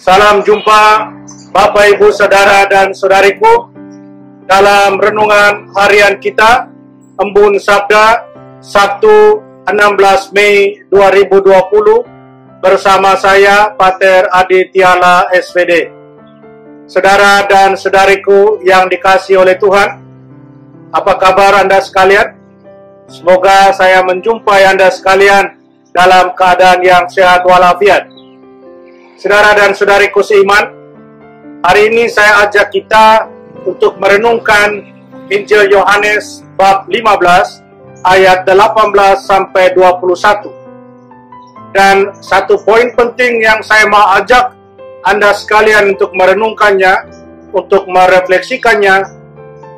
Salam jumpa Bapak, Ibu, Saudara, dan Saudariku dalam renungan harian kita Embun Sabda Sabtu 16 Mei 2020 bersama saya Pater Adi Tiala SVD. Saudara dan saudariku yang dikasihi oleh Tuhan, apa kabar Anda sekalian? Semoga saya menjumpai Anda sekalian dalam keadaan yang sehat walafiat. Saudara dan saudariku seiman, hari ini saya ajak kita untuk merenungkan Injil Yohanes bab 15 ayat 18 sampai 21. Dan satu poin penting yang saya mau ajak Anda sekalian untuk merenungkannya, untuk merefleksikannya,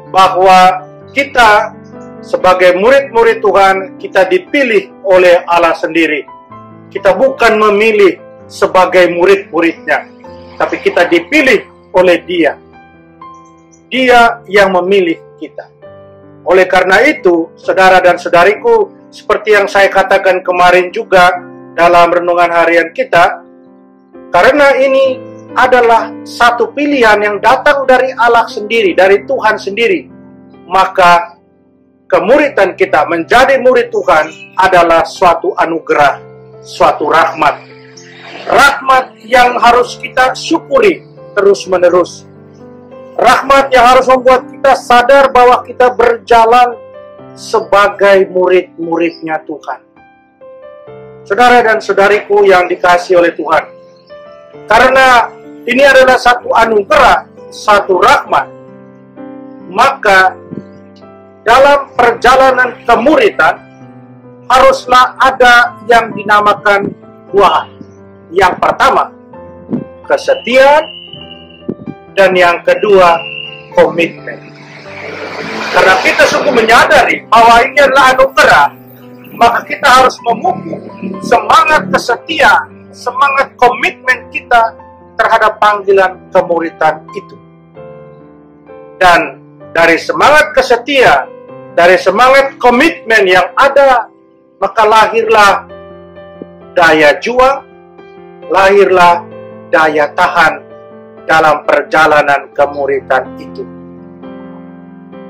bahwa kita sebagai murid-murid Tuhan, kita dipilih oleh Allah sendiri. Kita bukan memilih sebagai murid-muridnya, tapi kita dipilih oleh Dia. Dia yang memilih kita. Oleh karena itu, saudara dan saudariku, seperti yang saya katakan kemarin juga dalam renungan harian kita, karena ini adalah satu pilihan yang datang dari Allah sendiri, dari Tuhan sendiri, maka kemuridan kita menjadi murid Tuhan adalah suatu anugerah, suatu rahmat. Rahmat yang harus kita syukuri terus-menerus. Rahmat yang harus membuat kita sadar bahwa kita berjalan sebagai murid-muridnya Tuhan. Saudara dan saudariku yang dikasihi oleh Tuhan, karena ini adalah satu anugerah, satu rahmat, maka dalam perjalanan kemuridan haruslah ada yang dinamakan dua hal. Yang pertama, kesetiaan, dan yang kedua, komitmen. Karena kita sungguh menyadari bahwa ini adalah anugerah, maka kita harus memupuk semangat kesetiaan, semangat komitmen kita terhadap panggilan kemuridan itu. Dan dari semangat kesetiaan, dari semangat komitmen yang ada, maka lahirlah daya juang, lahirlah daya tahan dalam perjalanan kemuridan itu.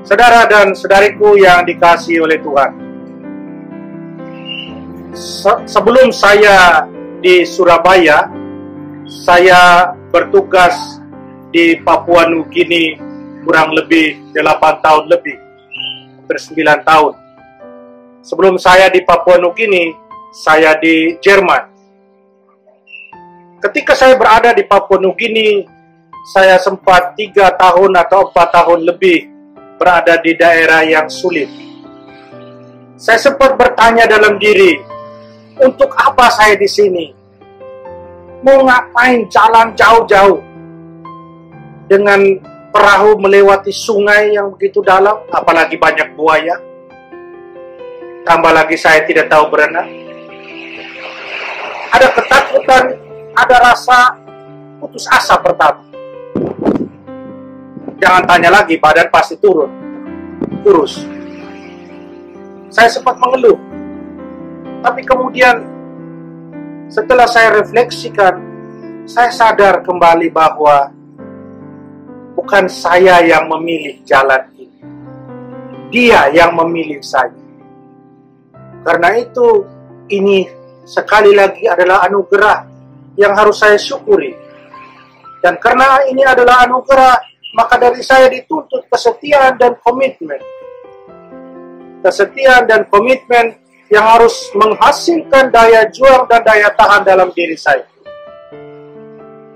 Saudara dan saudariku yang dikasihi oleh Tuhan, sebelum saya di Surabaya, saya bertugas di Papua Nugini kurang lebih 8 tahun lebih, hampir 9 tahun. Sebelum saya di Papua Nugini, saya di Jerman. Ketika saya berada di Papua Nugini, saya sempat 3 tahun atau 4 tahun lebih berada di daerah yang sulit. Saya sempat bertanya dalam diri, untuk apa saya di sini? Mau ngapain jalan jauh-jauh dengan perahu melewati sungai yang begitu dalam, apalagi banyak buaya? Tambah lagi saya tidak tahu berenang. Ada ketakutan, ada rasa putus asa pertama. Jangan tanya lagi, badan pasti turun, kurus. Saya sempat mengeluh. Tapi kemudian setelah saya refleksikan, saya sadar kembali bahwa bukan saya yang memilih jalan ini. Dia yang memilih saya. Karena itu, ini sekali lagi adalah anugerah yang harus saya syukuri. Dan karena ini adalah anugerah, maka dari saya dituntut kesetiaan dan komitmen. Kesetiaan dan komitmen yang harus menghasilkan daya juang dan daya tahan dalam diri saya.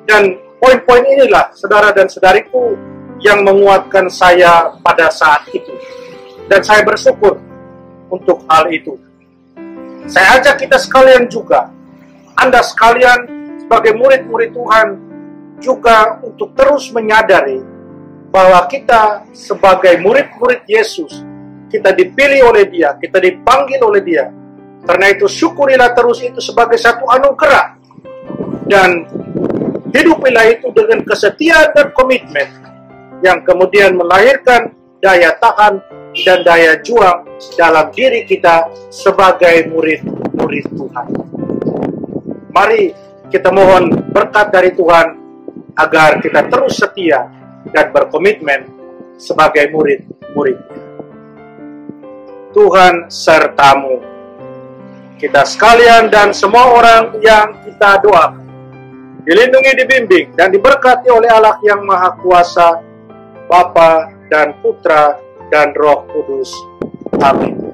Dan poin-poin inilah, saudara dan saudariku, yang menguatkan saya pada saat itu. Dan saya bersyukur untuk hal itu. Saya ajak kita sekalian juga, Anda sekalian sebagai murid-murid Tuhan, juga untuk terus menyadari bahwa kita sebagai murid-murid Yesus, kita dipilih oleh Dia, kita dipanggil oleh Dia. Karena itu syukurilah terus itu sebagai satu anugerah. Dan hidupilah itu dengan kesetiaan dan komitmen yang kemudian melahirkan daya tahan dan daya juang dalam diri kita sebagai murid-murid Tuhan. Mari kita mohon berkat dari Tuhan agar kita terus setia dan berkomitmen sebagai murid-muridnya. Tuhan sertamu, kita sekalian dan semua orang yang kita doakan, dilindungi, dibimbing, dan diberkati oleh Allah yang Maha Kuasa, Bapa dan Putra dan Roh Kudus. Amin.